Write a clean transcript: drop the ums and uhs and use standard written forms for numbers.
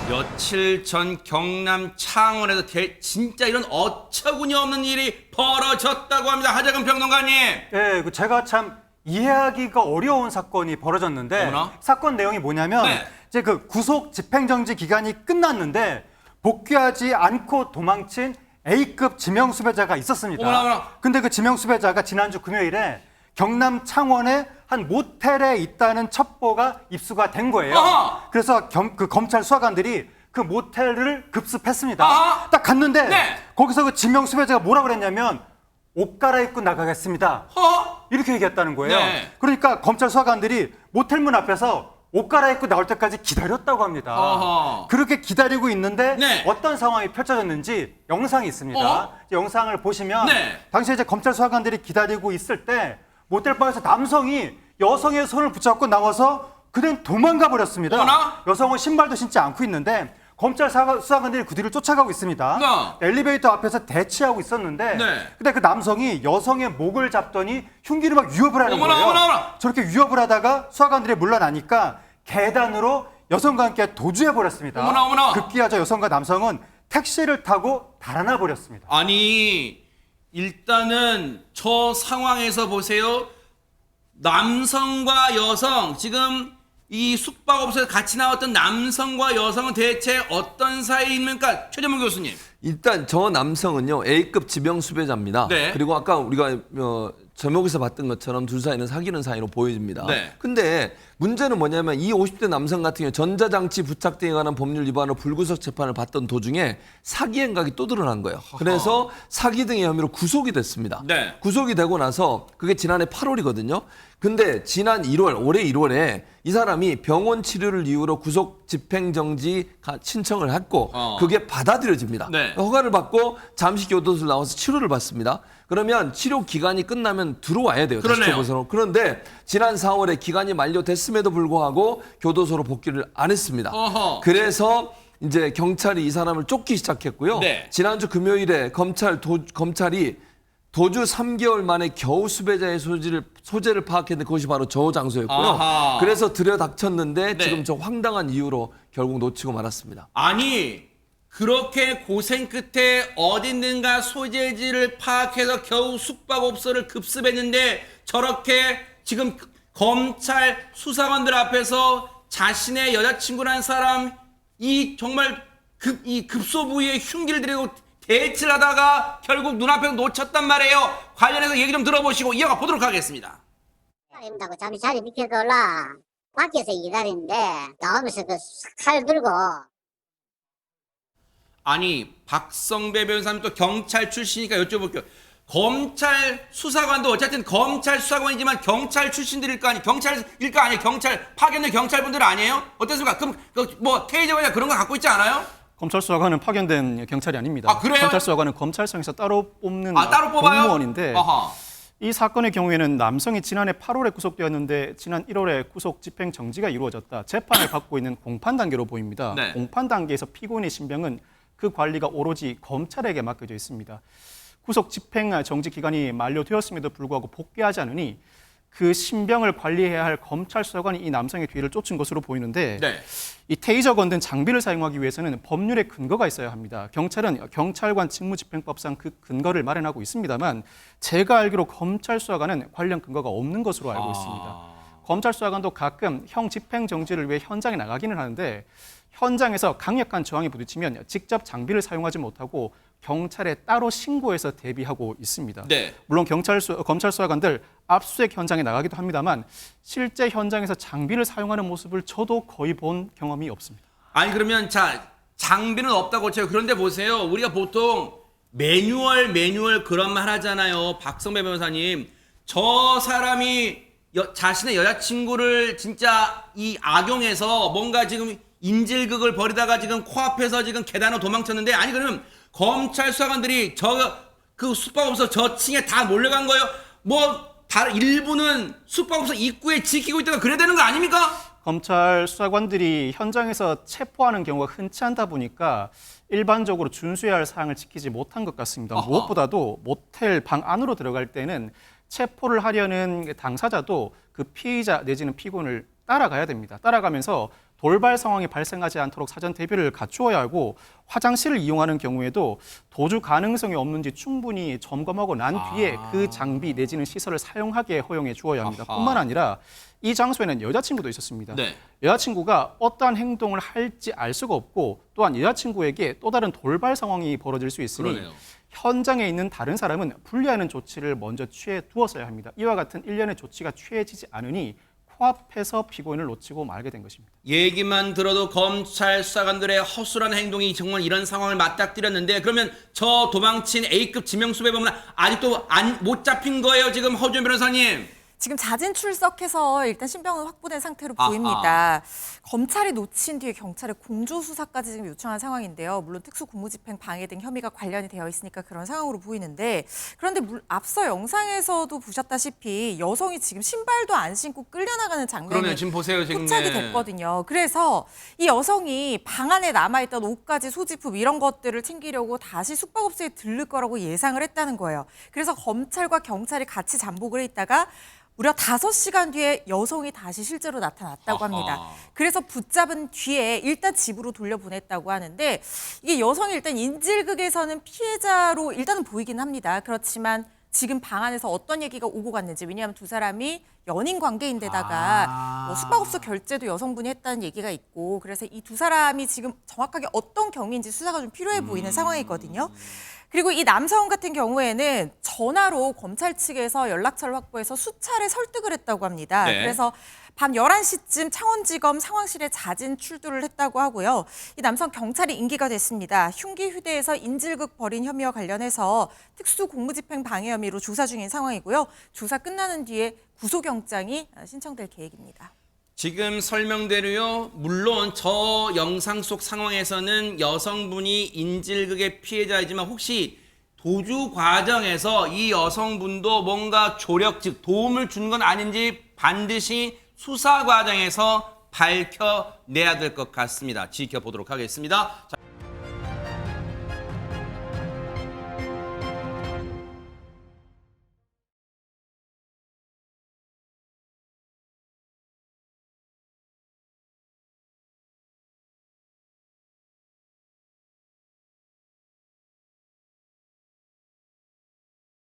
며칠 전 경남 창원에서 진짜 이런 어처구니 없는 일이 벌어졌다고 합니다. 하재근 평론가님. 예, 제가 참 이해하기가 어려운 사건이 벌어졌는데 어머나? 사건 내용이 뭐냐면 네. 이제 그 구속 집행정지 기간이 끝났는데 복귀하지 않고 도망친 A급 지명 수배자가 있었습니다. 어머나. 근데 그 지명 수배자가 지난주 금요일에 경남 창원의 한 모텔에 있다는 첩보가 입수가 된 거예요. 어허. 그래서 그 검찰 수사관들이 그 모텔을 급습했습니다. 어허. 딱 갔는데 네. 거기서 그 지명 수배자가 뭐라 그랬냐면 옷 갈아입고 나가겠습니다. 이렇게 얘기했다는 거예요. 네. 그러니까 검찰 수사관들이 모텔 문 앞에서 옷 갈아입고 나올 때까지 기다렸다고 합니다. 어허. 그렇게 기다리고 있는데 네. 어떤 상황이 펼쳐졌는지 영상이 있습니다. 어? 영상을 보시면 네. 당시에 이제 검찰 수사관들이 기다리고 있을 때 모텔방에서 남성이 여성의 손을 붙잡고 나와서 그냥 도망가 버렸습니다. 어머나? 여성은 신발도 신지 않고 있는데 검찰 수사관들이 그 뒤를 쫓아가고 있습니다. 네. 엘리베이터 앞에서 대치하고 있었는데 네. 근데 그 남성이 여성의 목을 잡더니 흉기로 막 위협을 하는 어머나, 거예요. 어머나. 저렇게 위협을 하다가 수사관들이 물러나니까 계단으로 여성과 함께 도주해 버렸습니다. 어머나. 급기야 저 여성과 남성은 택시를 타고 달아나 버렸습니다. 아니, 일단은 저 상황에서 보세요. 남성과 여성, 지금 이 숙박업소에 같이 나왔던 남성과 여성은 대체 어떤 사이입니까? 최재문 교수님. 일단 저 남성은요 A급 지명 수배자입니다. 네. 그리고 아까 우리가 제목에서 봤던 것처럼 둘 사이는 사귀는 사이로 보여집니다. 네. 근데 문제는 뭐냐면 이 50대 남성 같은 경우 전자장치 부착 등에 관한 법률 위반으로 불구속 재판을 받던 도중에 사기 행각이 또 드러난 거예요. 그래서 사기 등의 혐의로 구속이 됐습니다. 네. 구속이 되고 나서 그게 지난해 8월이거든요. 근데 지난 1월, 올해 1월에 이 사람이 병원 치료를 이유로 구속 집행정지 신청을 했고 그게 받아들여집니다. 네. 허가를 받고 잠시 교도소를 나와서 치료를 받습니다. 그러면 치료 기간이 끝나면 들어와야 돼요. 다시 그러네요. 교도소로. 그런데 지난 4월에 기간이 만료됐음에도 불구하고 교도소로 복귀를 안 했습니다. 어허. 그래서 이제 경찰이 이 사람을 쫓기 시작했고요. 네. 지난주 금요일에 검찰이 도주 3개월 만에 겨우 수배자의 소재를 파악했는데 그것이 바로 저 장소였고요. 아하. 그래서 들여닥쳤는데 네. 지금 저 황당한 이유로 결국 놓치고 말았습니다. 아니, 그렇게 고생 끝에 어딨는가 소재지를 파악해서 겨우 숙박업소를 급습했는데 저렇게 지금 검찰 수사관들 앞에서 자신의 여자친구라는 사람 이 정말 이 급소 부위에 흉기를 들이고 대치를 하다가 결국 눈앞에서 놓쳤단 말이에요. 관련해서 얘기 좀 들어보시고 이어가 보도록 하겠습니다. 기다린다고 잠시 자리 비켜달라. 밖에서 기다리는데 나오면서 그 칼 들고 아니, 박성배 변호사님 또 경찰 출신이니까 여쭤볼게요. 검찰 수사관도 어쨌든 검찰 수사관이지만 경찰 출신들일 거 아니에요? 경찰일 거 아니에요? 경찰 파견된 경찰분들 아니에요? 어떻습니까? 그럼 뭐 테이저나 그런 거 갖고 있지 않아요? 검찰 수사관은 파견된 경찰이 아닙니다. 아, 그래요? 검찰 수사관은 검찰청에서 따로 뽑는 따로 뽑아요? 공무원인데 아하. 이 사건의 경우에는 남성이 지난해 8월에 구속되었는데 지난 1월에 구속 집행 정지가 이루어졌다. 재판을 받고 있는 공판 단계로 보입니다. 네. 공판 단계에서 피고인의 신병은 그 관리가 오로지 검찰에게 맡겨져 있습니다. 구속 집행 정지 기간이 만료되었음에도 불구하고 복귀하지 않으니 그 신병을 관리해야 할 검찰 수사관이 이 남성의 뒤를 쫓은 것으로 보이는데 네. 이 테이저건 등 장비를 사용하기 위해서는 법률의 근거가 있어야 합니다. 경찰은 경찰관 직무집행법상 그 근거를 마련하고 있습니다만 제가 알기로 검찰 수사관은 관련 근거가 없는 것으로 알고 있습니다. 검찰 수사관도 가끔 형 집행 정지를 위해 현장에 나가기는 하는데 현장에서 강력한 저항이 부딪히면 직접 장비를 사용하지 못하고 경찰에 따로 신고해서 대비하고 있습니다. 네. 물론 검찰 수사관들 압수수색 현장에 나가기도 합니다만 실제 현장에서 장비를 사용하는 모습을 저도 거의 본 경험이 없습니다. 아니 그러면 자 장비는 없다고 쳐요. 그런데 보세요. 우리가 보통 매뉴얼 그런 말 하잖아요. 박성배 변호사님. 저 사람이 자신의 여자친구를 진짜 이 악용해서 뭔가 지금 인질극을 벌이다가 지금 코앞에서 지금 계단으로 도망쳤는데 아니 그러면 검찰 수사관들이 그 숙박업소 저 층에 다 몰려간 거예요? 뭐 다른 일부는 숙박업소 입구에 지키고 있다가 그래야 되는 거 아닙니까? 검찰 수사관들이 현장에서 체포하는 경우가 흔치 않다 보니까 일반적으로 준수해야 할 사항을 지키지 못한 것 같습니다. 어허. 무엇보다도 모텔 방 안으로 들어갈 때는 체포를 하려는 당사자도 그 피의자 내지는 피고인을 따라가야 됩니다. 따라가면서 돌발 상황이 발생하지 않도록 사전 대비를 갖추어야 하고 화장실을 이용하는 경우에도 도주 가능성이 없는지 충분히 점검하고 난 뒤에 그 장비 내지는 시설을 사용하게 허용해 주어야 합니다. 아하. 뿐만 아니라 이 장소에는 여자친구도 있었습니다. 네. 여자친구가 어떠한 행동을 할지 알 수가 없고 또한 여자친구에게 또 다른 돌발 상황이 벌어질 수 있으니 그러네요. 현장에 있는 다른 사람은 분리하는 조치를 먼저 취해 두었어야 합니다. 이와 같은 일련의 조치가 취해지지 않으니 코앞에서 피고인을 놓치고 말게 된 것입니다. 얘기만 들어도 검찰 수사관들의 허술한 행동이 정말 이런 상황을 맞닥뜨렸는데, 그러면 저 도망친 A급 지명수배범은 아직도 못 잡힌 거예요, 지금 허준 변호사님? 지금 자진 출석해서 일단 신병은 확보된 상태로 아하. 보입니다. 검찰이 놓친 뒤에 경찰에 공조수사까지 지금 요청한 상황인데요. 물론 특수공무집행 방해 등 혐의가 관련이 되어 있으니까 그런 상황으로 보이는데, 그런데 앞서 영상에서도 보셨다시피 여성이 지금 신발도 안 신고 끌려나가는 장면이 그러면 지금 보세요, 지금. 포착이 됐거든요. 그래서 이 여성이 방 안에 남아있던 옷가지, 소지품 이런 것들을 챙기려고 다시 숙박업소에 들를 거라고 예상을 했다는 거예요. 그래서 검찰과 경찰이 같이 잠복을 해 있다가 무려 5시간 뒤에 여성이 다시 실제로 나타났다고 합니다. 아하. 그래서 붙잡은 뒤에 일단 집으로 돌려보냈다고 하는데, 이게 여성이 일단 인질극에서는 피해자로 일단은 보이긴 합니다. 그렇지만 지금 방 안에서 어떤 얘기가 오고 갔는지, 왜냐하면 두 사람이 연인 관계인데다가 뭐 숙박업소 결제도 여성분이 했다는 얘기가 있고, 그래서 이 두 사람이 지금 정확하게 어떤 경위인지 수사가 좀 필요해 보이는 상황이거든요. 그리고 이 남성 같은 경우에는 전화로 검찰 측에서 연락처를 확보해서 수차례 설득을 했다고 합니다. 네. 그래서 밤 11시쯤 창원지검 상황실에 자진 출두를 했다고 하고요. 이 남성 경찰이 인기가 됐습니다. 흉기 휴대에서 인질극 벌인 혐의와 관련해서 특수공무집행 방해 혐의로 조사 중인 상황이고요. 조사 끝나는 뒤에 구속영장이 신청될 계획입니다. 지금 설명대로요, 물론 저 영상 속 상황에서는 여성분이 인질극의 피해자이지만 혹시 도주 과정에서 이 여성분도 뭔가 조력, 즉 도움을 준 건 아닌지 반드시 수사 과정에서 밝혀내야 될 것 같습니다. 지켜보도록 하겠습니다. 자.